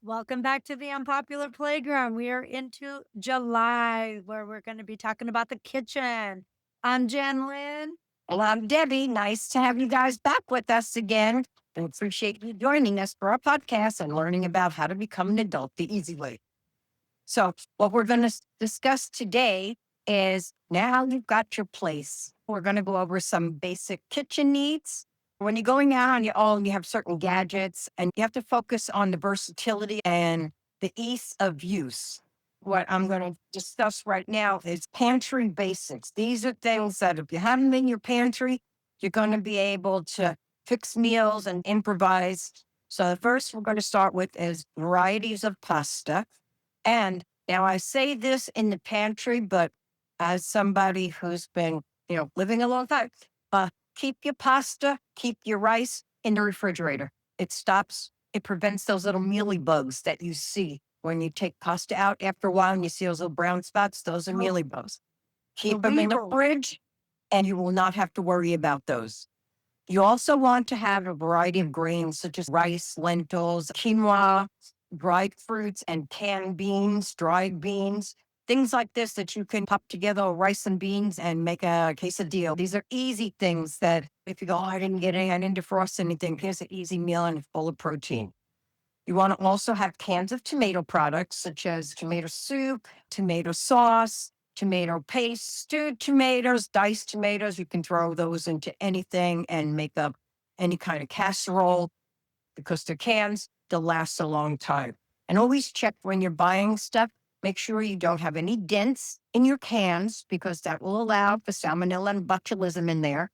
Welcome back to the Unpopular Playground. We are into July, where we're going to be talking about the kitchen. I'm Jenn Lin. Well, I'm Debbie. Nice to have you guys back with us again. I appreciate you joining us for our podcast and learning about how to become an adult the easy way. So, what we're going to discuss today is now you've got your place. We're going to go over some basic kitchen needs. When you're going out you have certain gadgets and you have to focus on the versatility and the ease of use. What I'm going to discuss right now is pantry basics. These are things that if you have them in your pantry, you're going to be able to fix meals and improvise. So the first we're going to start with is varieties of pasta. And now I say this in the pantry, but as somebody who's been, living a long time, keep your pasta, keep your rice in the refrigerator. It prevents those little mealy bugs that you see when you take pasta out after a while and you see those little brown spots. Those are Oh, mealy bugs. the Keep them in the weevil. fridge and you will not have to worry about those. You also want to have a variety of grains such as rice, lentils, quinoa, dried fruits, and canned beans, dried beans, things like this that you can pop together, rice and beans, and make a quesadilla. These are easy things that if you go, I didn't defrost anything, here's an easy meal and it's full of protein. You want to also have cans of tomato products such as tomato soup, tomato sauce, tomato paste, stewed tomatoes, diced tomatoes. You can throw those into anything and make up any kind of casserole because they're cans, they'll last a long time. And always check when you're buying stuff, make sure you don't have any dents in your cans because that will allow for salmonella and botulism in there.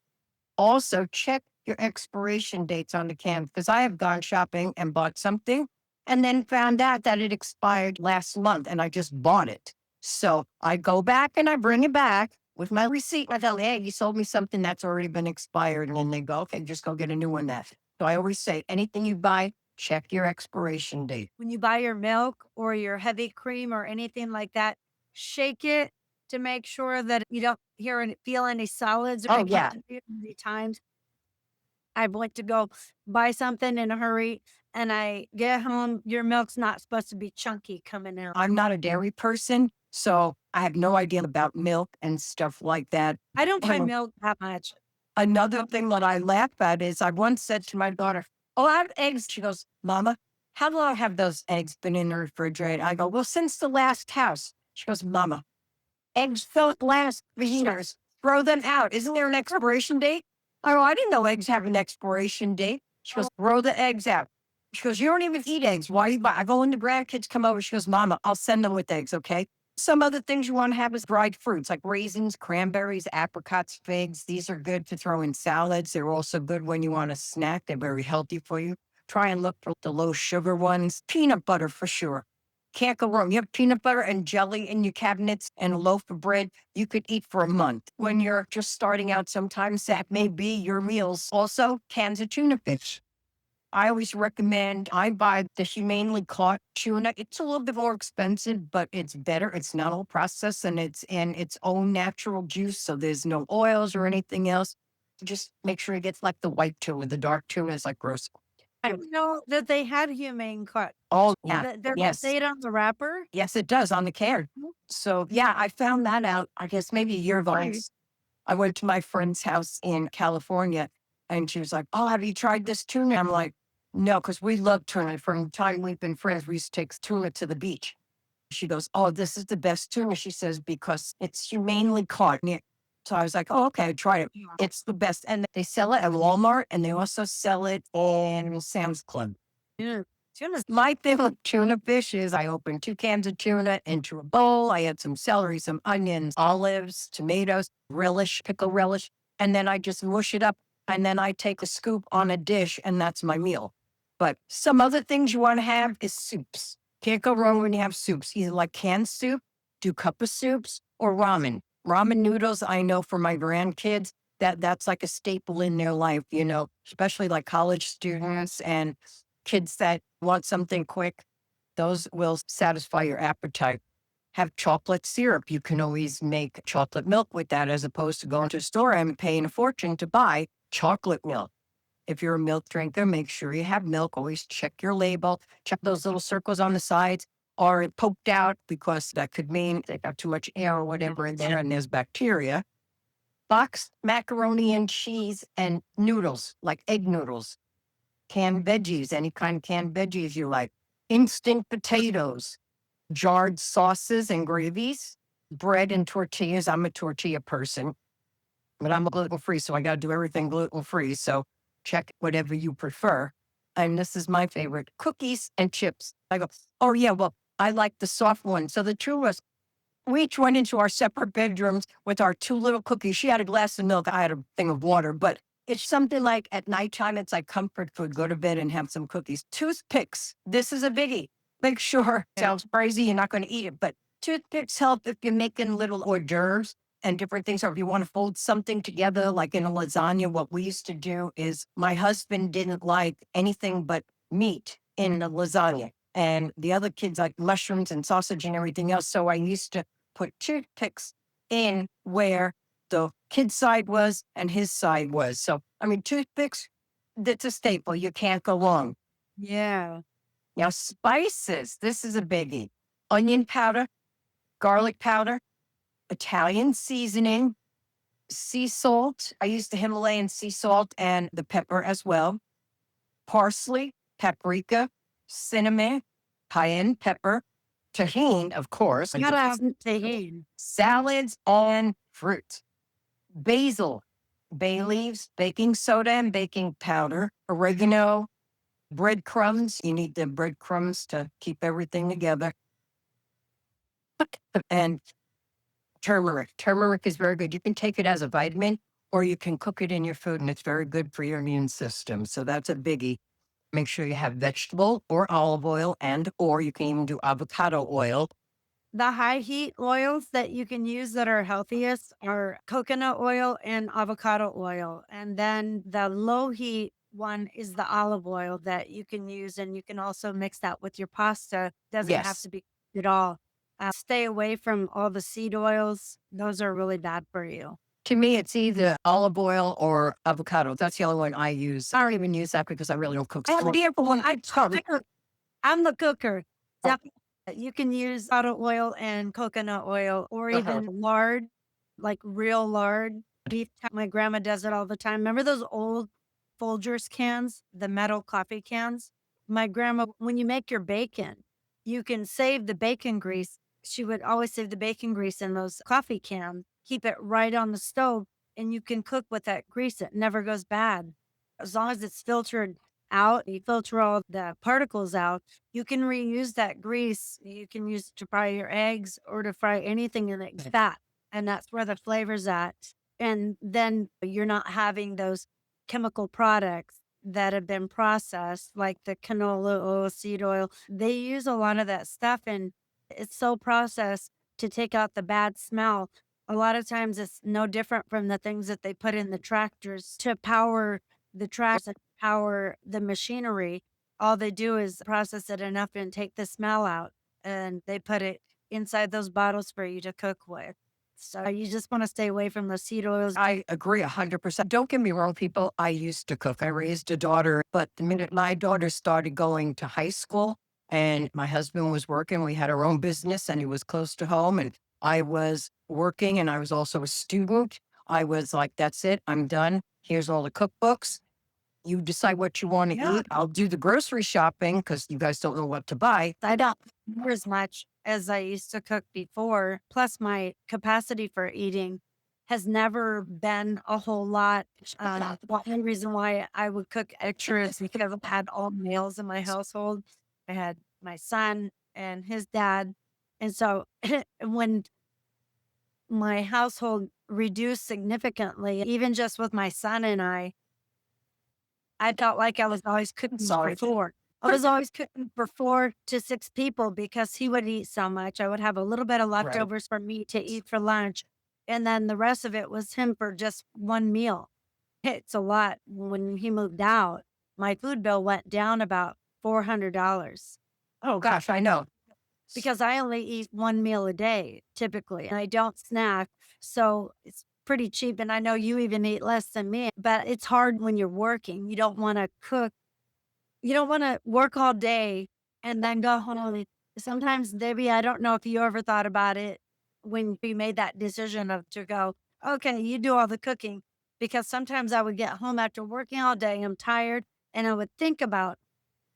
Also, check your expiration dates on the can because I have gone shopping and bought something and then found out that it expired last month and I just bought it. So I go back and I bring it back with my receipt. I tell them, hey, you sold me something that's already been expired. And then they go, okay, just go get a new one. So I always say anything you buy, check your expiration date. When you buy your milk or your heavy cream or anything like that, shake it to make sure that you don't feel any solids. Oh, I've had yeah. to do it many times. I went to go buy something in a hurry and I get home. Your milk's not supposed to be chunky coming out. I'm not a dairy person, so I have no idea about milk and stuff like that. I don't buy milk that much. Another thing that I laugh at is I once said to my daughter, oh, I have eggs. She goes, Mama, how long have those eggs been in the refrigerator? I go, well, since the last house. She goes, Mama, eggs don't last for years. Throw them out. Isn't there an expiration date? I go, I didn't know eggs have an expiration date. She goes, throw the eggs out. She goes, you don't even eat eggs. Why you buy? I go, when the grandkids come over, she goes, Mama, I'll send them with eggs, okay? Some other things you want to have is dried fruits like raisins, cranberries, apricots, figs. These are good to throw in salads. They're also good when you want a snack. They're very healthy for you. Try and look for the low sugar ones. Peanut butter for sure. Can't go wrong. You have peanut butter and jelly in your cabinets and a loaf of bread you could eat for a month. When you're just starting out, sometimes that may be your meals. Also, cans of tuna fish. I always recommend I buy the humanely caught tuna. It's a little bit more expensive, but it's better. It's not all processed and it's in its own natural juice. So there's no oils or anything else. Just make sure it gets like the white tuna. The dark tuna is like gross. I didn't know that they had humane cut. Oh, yeah. That there's a Yes. date on the wrapper? Yes, it does on the can. So, yeah, I found that out, I guess maybe a year ago. I went to my friend's house in California and she was like, oh, have you tried this tuna? I'm like, no, because we love tuna. From the time we've been friends, we used to take tuna to the beach. She goes, oh, this is the best tuna, she says, because it's humanely caught. So I was like, oh, okay, I tried it. Yeah. It's the best. And they sell it at Walmart and they also sell it in Sam's Club. Yeah. Tuna's My thing with tuna fish is I opened 2 cans of tuna into a bowl. I had some celery, some onions, olives, tomatoes, relish, pickle relish, and then I just mush it up. And then I take a scoop on a dish and that's my meal. But some other things you want to have is soups. Can't go wrong when you have soups, either like canned soup, do cup of soups, or ramen. Ramen noodles, I know for my grandkids, that's like a staple in their life, especially like college students and kids that want something quick. Those will satisfy your appetite. Have chocolate syrup. You can always make chocolate milk with that as opposed to going to a store and paying a fortune to buy chocolate milk. If you're a milk drinker, make sure you have milk. Always check your label. Check those little circles on the sides. Are it poked out? Because that could mean they got too much air or whatever in there and there's bacteria. Boxed macaroni and cheese and noodles, like egg noodles. Canned veggies, any kind of canned veggies you like. Instant potatoes, jarred sauces and gravies, bread and tortillas. I'm a tortilla person, but I'm gluten free, so I got to do everything gluten free. So check whatever you prefer. And this is my favorite, cookies and chips. I go, oh, yeah, well, I like the soft one. So the two of us, we each went into our separate bedrooms with our two little cookies. She had a glass of milk. I had a thing of water, but it's something like at nighttime, it's like comfort food. Go to bed and have some cookies. Toothpicks. This is a biggie. Make sure, sounds crazy, you're not going to eat it, but toothpicks help if you're making little hors d'oeuvres and different things. Or if you want to fold something together, like in a lasagna, what we used to do is my husband didn't like anything but meat in the lasagna. And the other kids like mushrooms and sausage and everything else. So I used to put toothpicks in where the kid's side was and his side was. So, I mean, toothpicks, that's a staple. You can't go wrong. Yeah. Now, spices, this is a biggie. Onion powder, garlic powder, Italian seasoning, sea salt. I use the Himalayan sea salt and the pepper as well. Parsley, paprika, cinnamon, cayenne pepper, tahine, of course. Gotta have tahini. Salads and fruit. Basil, bay leaves, baking soda and baking powder, oregano, breadcrumbs. You need the breadcrumbs to keep everything together. And turmeric. Turmeric is very good. You can take it as a vitamin or you can cook it in your food and it's very good for your immune system. So that's a biggie. Make sure you have vegetable or olive oil or you can even do avocado oil. The high heat oils that you can use that are healthiest are coconut oil and avocado oil. And then the low heat one is the olive oil that you can use. And you can also mix that with your pasta. Doesn't have Yes. to be at all. Stay away from all the seed oils. Those are really bad for you. To me, it's either olive oil or avocado. That's the only one I use. I don't even use that because I really don't cook. I have a dear one. I'm the cooker. Oh, Definitely. You can use avocado oil and coconut oil or uh-huh. even lard, like real lard. My grandma does it all the time. Remember those old Folgers cans, the metal coffee cans? My grandma, when you make your bacon, you can save the bacon grease. She would always save the bacon grease in those coffee cans, keep it right on the stove, and you can cook with that grease. It never goes bad. As long as it's filtered out, you filter all the particles out, you can reuse that grease. You can use it to fry your eggs or to fry anything in it fat. And that's where the flavor's at. And then you're not having those chemical products that have been processed, like the canola oil, seed oil. They use a lot of that stuff and it's so processed to take out the bad smell. A lot of times it's no different from the things that they put in the tractors to power the tractors and power the machinery. All they do is process it enough and take the smell out, and they put it inside those bottles for you to cook with. So you just want to stay away from the seed oils. I agree 100%. Don't get me wrong, people. I used to cook. I raised a daughter, but the minute my daughter started going to high school and my husband was working, we had our own business and he was close to home and I was working and I was also a student. I was like, that's it. I'm done. Here's all the cookbooks. You decide what you want to eat. I'll do the grocery shopping because you guys don't know what to buy. I don't cook as much as I used to cook before. Plus, my capacity for eating has never been a whole lot. One reason why I would cook extra is because I had all males in my household. I had my son and his dad. And so when my household reduced significantly, even just with my son and I felt like I was always cooking Sorry. for 4. I was always cooking for 4 to 6 people because he would eat so much. I would have a little bit of Right. leftovers for me to eat for lunch, and then the rest of it was him for just 1 meal. It's a lot. When he moved out, my food bill went down about $400 Oh gosh, I know. because I only eat 1 meal a day typically, and I don't snack. So it's pretty cheap. And I know you even eat less than me, but it's hard when you're working. You don't want to cook. You don't want to work all day and then go home. Sometimes, Debbie, I don't know if you ever thought about it when we made that decision of to go, okay, you do all the cooking. Because sometimes I would get home after working all day, I'm tired, and I would think about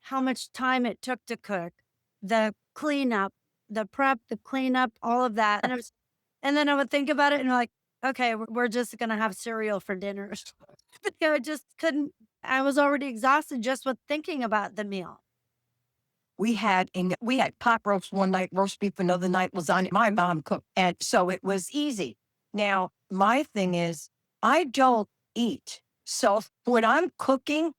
how much time it took to cook, the cleanup, the prep, the cleanup, all of that. And then I would think about it and like, okay, we're just gonna have cereal for dinner. But I just couldn't. I was already exhausted just with thinking about the meal. We had pot roast one night, roast beef another night, lasagna. My mom cooked, and so it was easy. Now, my thing is, I don't eat. So when I'm cooking,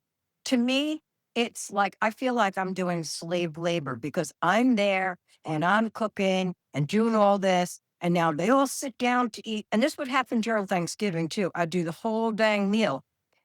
to me, it's like I feel like I'm doing slave labor because I'm there and I'm cooking and doing all this. And now they all sit down to eat. And this would happen during Thanksgiving too. I do the whole dang meal.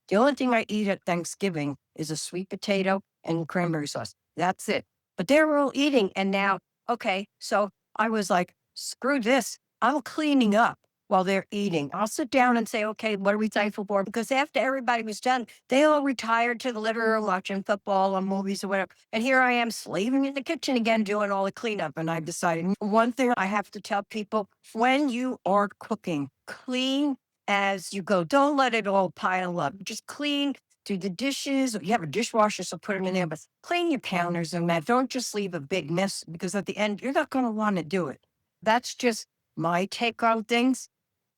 The only thing I eat at Thanksgiving is a sweet potato and cranberry sauce. That's it. But they were all eating. And now, okay, so I was like, screw this. I'm cleaning up while they're eating. I'll sit down and say, okay, what are we thankful for? Because after everybody was done, they all retired to the living room watching football or movies or whatever. And here I am slaving in the kitchen again, doing all the cleanup. And I decided one thing I have to tell people when you are cooking, clean as you go. Don't let it all pile up. Just clean, do the dishes. You have a dishwasher, so put them in there, but clean your counters and that. Don't just leave a big mess because at the end, you're not going to want to do it. That's just my take on things.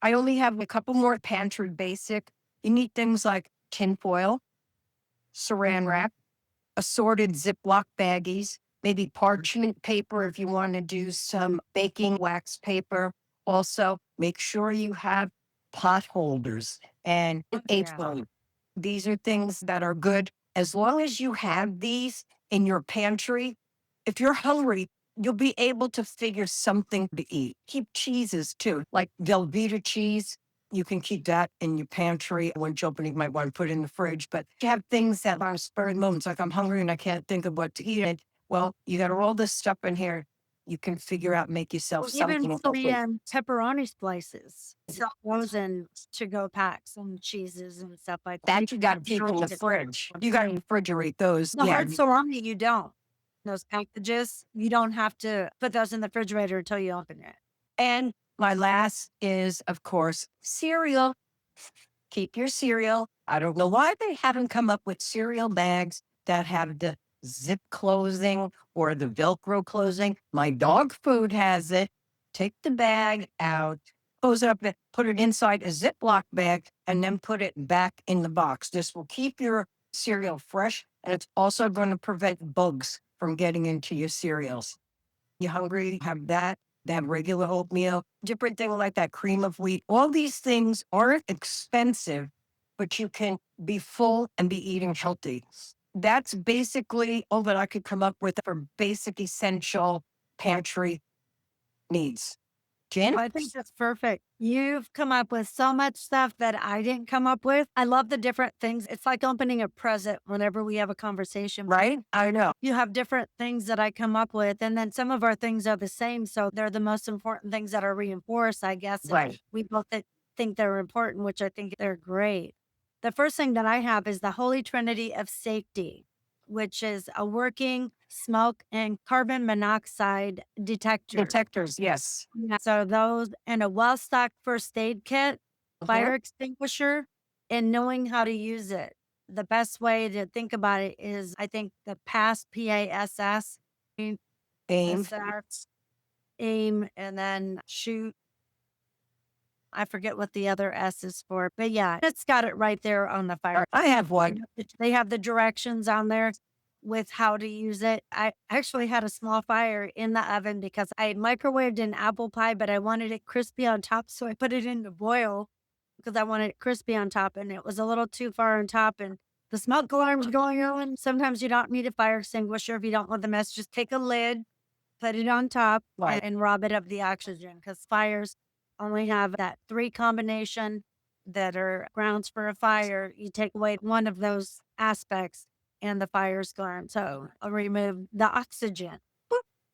I only have a couple more pantry basic. You need things like tinfoil, saran wrap, assorted Ziploc baggies, maybe parchment paper if you want to do some baking wax paper. Also, make sure you have pot holders and an Yeah. apron. These are things that are good. As long as you have these in your pantry, if you're hungry, you'll be able to figure something to eat. Keep cheeses too, like Velveeta cheese. You can keep that in your pantry. When you open it, you might want to put it in the fridge. But you have things that are spur moments, like I'm hungry and I can't think of what to eat. And well, you got all this stuff in here. You can figure out, make yourself Even something. Korean pepperoni slices, sell those in to-go packs and cheeses and stuff like that. That you got to keep in the fridge. You got to refrigerate those. The Yeah. hard salami, you don't. Those packages, you don't have to put those in the refrigerator until you open it. And my last is, of course, cereal. Keep your cereal. I don't know why they haven't come up with cereal bags that have the zip closing or the Velcro closing. My dog food has it. Take the bag out, close it up, and put it inside a Ziploc bag, and then put it back in the box. This will keep your cereal fresh, and it's also going to prevent bugs from getting into your cereals. You hungry? Have that. That regular oatmeal, different thing like that, cream of wheat. All these things aren't expensive, but you can be full and be eating healthy. That's basically all that I could come up with for basic essential pantry needs. Jen? I think that's perfect. You've come up with so much stuff that I didn't come up with. I love the different things. It's like opening a present whenever we have a conversation. Right? I know. You have different things that I come up with, and then some of our things are the same. So they're the most important things that are reinforced, I guess. And Right. we both think they're important, which I think they're great. The first thing that I have is the Holy Trinity of Safety, which is a working smoke and carbon monoxide detector. Detectors, yes. Yeah. So those and a well-stocked first aid kit, fire extinguisher, and knowing how to use it. The best way to think about it is, I think the PASS, PASS, Aim. SR, aim, and then shoot. I forget what the other S is for, but yeah, it's got it right there on the fire. I have one. They have the directions on there with how to use it. I actually had a small fire in the oven because I microwaved an apple pie, but I wanted it crispy on top. So I put it in to boil because I wanted it crispy on top, and it was a little too far on top. And the smoke alarm was going on. Sometimes you don't need a fire extinguisher if you don't want the mess. Just take a lid, put it on top, Right. and rob it of the oxygen because fires only have that 3 combination that are grounds for a fire. You take away one of those aspects and the fire's gone. So I'll remove the oxygen.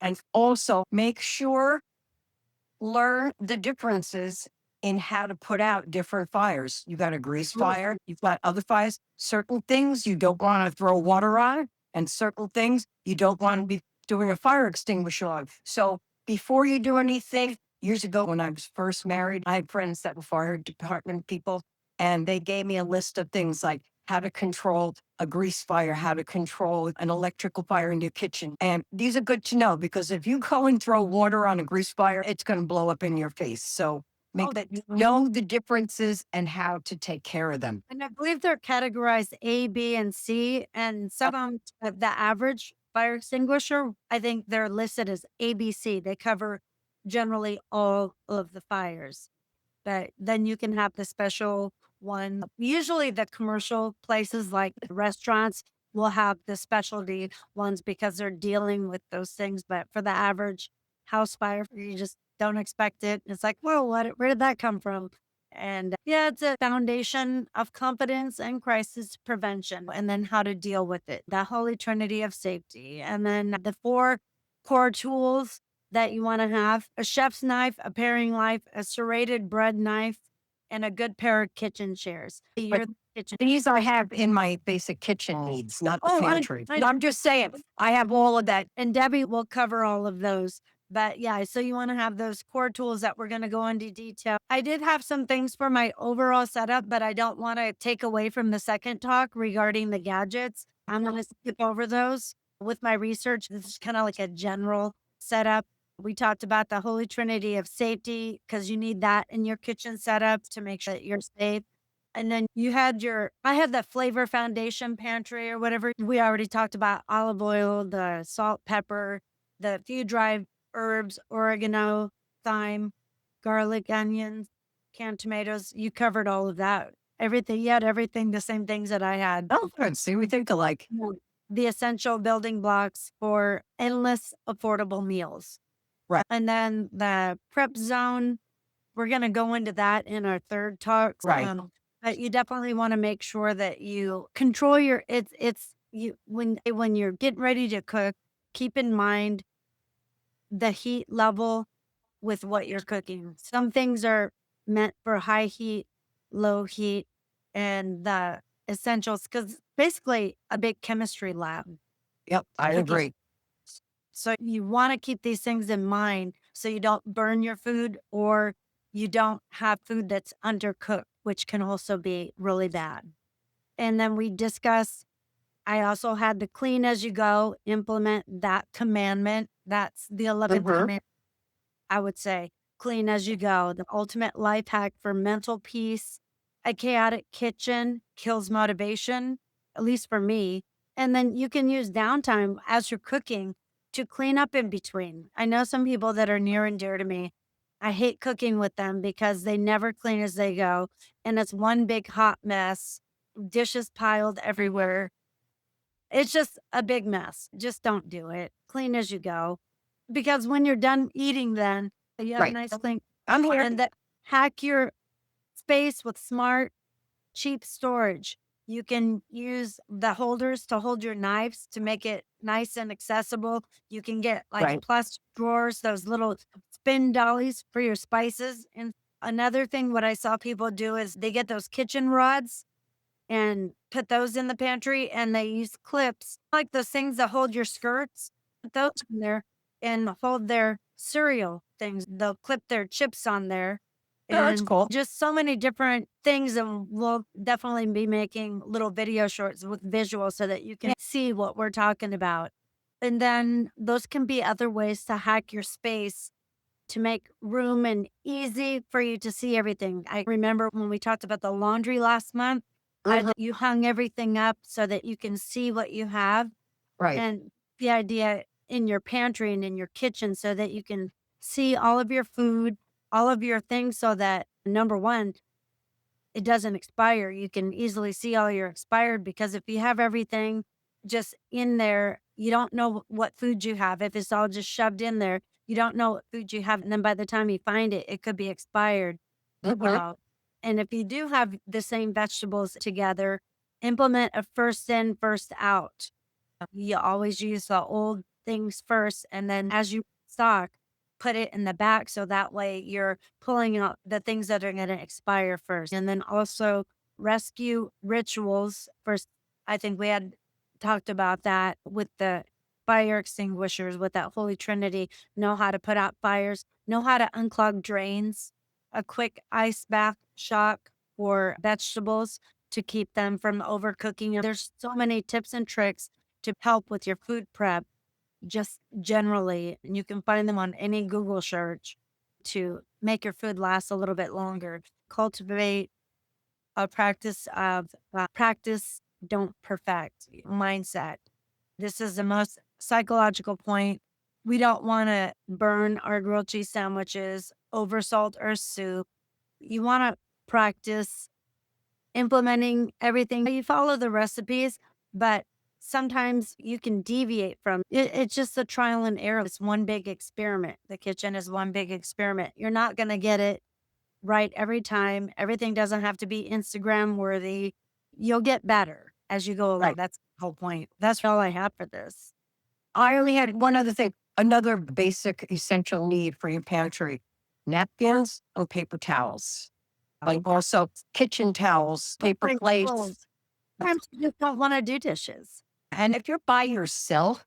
And also make sure, learn the differences in how to put out different fires. You got a grease fire, you've got other fires, certain things you don't want to throw water on, and certain things you don't want to be doing a fire extinguisher on. So before you do anything, years ago when I was first married, I had friends that were fire department people, and they gave me a list of things like how to control a grease fire, how to control an electrical fire in your kitchen. And these are good to know because if you go and throw water on a grease fire, it's going to blow up in your face. So make that you know the differences and how to take care of them. And I believe they're categorized A, B, and C. And some of them, the average fire extinguisher, I think they're listed as ABC. They cover generally all of the fires. But then you can have the special one. Usually the commercial places like restaurants will have the specialty ones because they're dealing with those things. But for the average house fire, you just don't expect it. It's like, whoa, where did that come from? And yeah, it's a foundation of confidence and crisis prevention, and then how to deal with it. The holy trinity of safety. And then the four core tools that you want to have: a chef's knife, a paring knife, a serrated bread knife, and a good pair of kitchen shears. But Your kitchen. these I have in my basic kitchen needs, not the Oh, pantry. I I'm just saying, I have all of that. and Debbie will cover all of those. But yeah, so you want to have those core tools that we're going to go into detail. I did have some things for my overall setup, but I don't want to take away from the second talk regarding the gadgets. I'm going to skip over those with my research. This is kind of like a general setup. We talked about the holy trinity of safety because you need that in your kitchen setup to make sure that you're safe. And then I had the flavor foundation pantry or whatever. We already talked about olive oil, the salt, pepper, the few dried herbs, oregano, thyme, garlic, onions, canned tomatoes. You covered all of that. Everything. You had everything, the same things that I had. Oh, good. See, we think alike. The essential building blocks for endless affordable meals. Right. And then the prep zone, we're going to go into that in our third talk. Right. But you definitely want to make sure that you control your it's you when you're getting ready to cook, keep in mind the heat level with what you're cooking. Some things are meant for high heat, low heat, and the essentials because basically a big chemistry lab. Yep, I Cooking. agree. So you want to keep these things in mind so you don't burn your food or you don't have food that's undercooked, which can also be really bad. And then we discuss, I also had the clean as you go, implement that commandment. That's the 11th commandment, I would say. Clean as you go, the ultimate life hack for mental peace. A chaotic kitchen kills motivation, at least for me. And then you can use downtime as you're cooking to clean up in between. I know some people that are near and dear to me. I hate cooking with them because they never clean as they go. And it's one big hot mess, dishes piled everywhere. It's just a big mess. Just don't do it. Clean as you go. Because when you're done eating, then you have a Right. nice clean I'm here. and that hack your space with smart, cheap storage. You can use the holders to hold your knives to make it nice and accessible. You can get like Right. plus drawers, those little spin dollies for your spices. And another thing, what I saw people do is they get those kitchen rods and put those in the pantry and they use clips like those things that hold your skirts. Put those in there and hold their cereal things. They'll clip their chips on there. Oh, that's And cool. just so many different things. And we'll definitely be making little video shorts with visuals so that you can see what we're talking about. And then those can be other ways to hack your space to make room and easy for you to see everything. I remember when we talked about the laundry last month, you hung everything up so that you can see what you have. Right. And the idea in your pantry and in your kitchen so that you can see all of your food, all of your things so that number one, it doesn't expire. You can easily see all your expired because if you have everything just in there, you don't know what food you have. If it's all just shoved in there, you don't know what food you have. And then by the time you find it, it could be expired. Well, and if you do have the same vegetables together, implement a first in, first out. You always use the old things first. And then as you stock, put it in the back so that way you're pulling out the things that are going to expire first. And then also rescue rituals. First, I think we had talked about that with the fire extinguishers, with that Holy Trinity, know how to put out fires, know how to unclog drains, a quick ice bath shock for vegetables to keep them from overcooking. There's so many tips and tricks to help with your food prep, just generally. And you can find them on any Google search to make your food last a little bit longer. Cultivate a practice of practice, don't perfect mindset. This is the most psychological point. We don't want to burn our grilled cheese sandwiches, oversalt our soup. You want to practice implementing everything. You follow the recipes, but sometimes you can deviate from it. It's just a trial and error. It's one big experiment. The kitchen is one big experiment. You're not going to get it right every time. Everything doesn't have to be Instagram worthy. You'll get better as you go along. Right. That's the whole point. That's all I have for this. I only had one other thing, another basic essential need for your pantry: napkins and paper towels. Like also kitchen towels, paper Like, plates. well, sometimes you just don't want to do dishes. And if you're by yourself,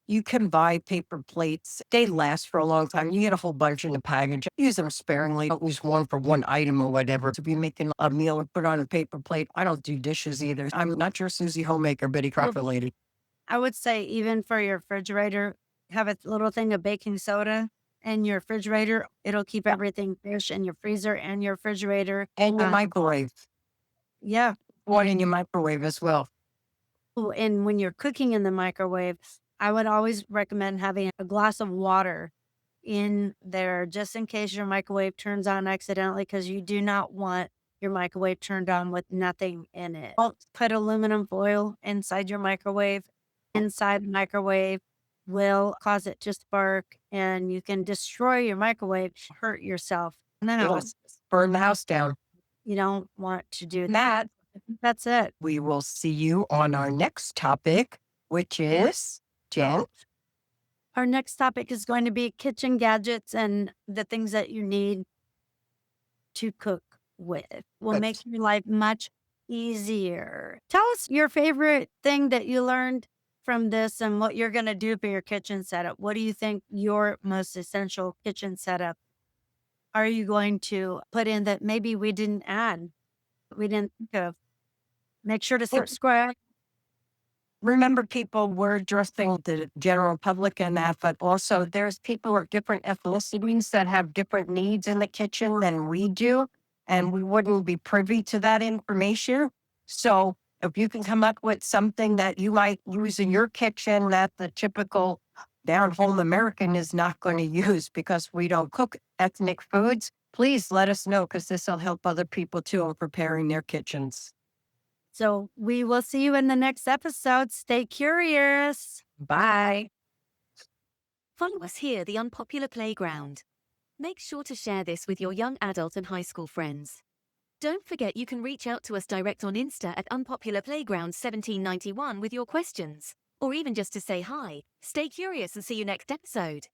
you can buy paper plates. They last for a long time. You get a whole bunch in the package. Use them sparingly. Don't use one for one item or whatever. To be making a meal and put on a paper plate. I don't do dishes either. I'm not your Susie Homemaker, Betty Crocker lady. I would say even for your refrigerator, have a little thing of baking soda in your refrigerator. It'll keep everything fresh in your freezer and your refrigerator. And your microwave. Yeah. One in your microwave as well. Oh, and when you're cooking in the microwave, I would always recommend having a glass of water in there just in case your microwave turns on accidentally, because you do not want your microwave turned on with nothing in it. Don't put aluminum foil inside your microwave. Inside the microwave will cause it to spark and you can destroy your microwave, hurt yourself. And then It'll burn the house down. you don't want to do that. Matt, That's it. we will see you on our next topic, which is Jen. Our next topic is going to be kitchen gadgets and the things that you need to cook with. Will make your life much easier. Tell us your favorite thing that you learned from this and what you're going to do for your kitchen setup. What do you think your most essential kitchen setup are you going to put in that maybe we didn't add, we didn't think of? Make sure to subscribe. Remember, people, we're addressing the general public and that, but also there's people of different ethnicities that have different needs in the kitchen than we do, and we wouldn't be privy to that information. So if you can come up with something that you might use in your kitchen that the typical down-home American is not going to use because we don't cook ethnic foods, please let us know, because this will help other people too in preparing their kitchens. So we will see you in the next episode. Stay curious. Bye. Follow us here, the Unpopular Playground. Make sure to share this with your young adult and high school friends. Don't forget you can reach out to us direct on Insta at Unpopular Playground 1791 with your questions, or even just to say hi. Stay curious and see you next episode.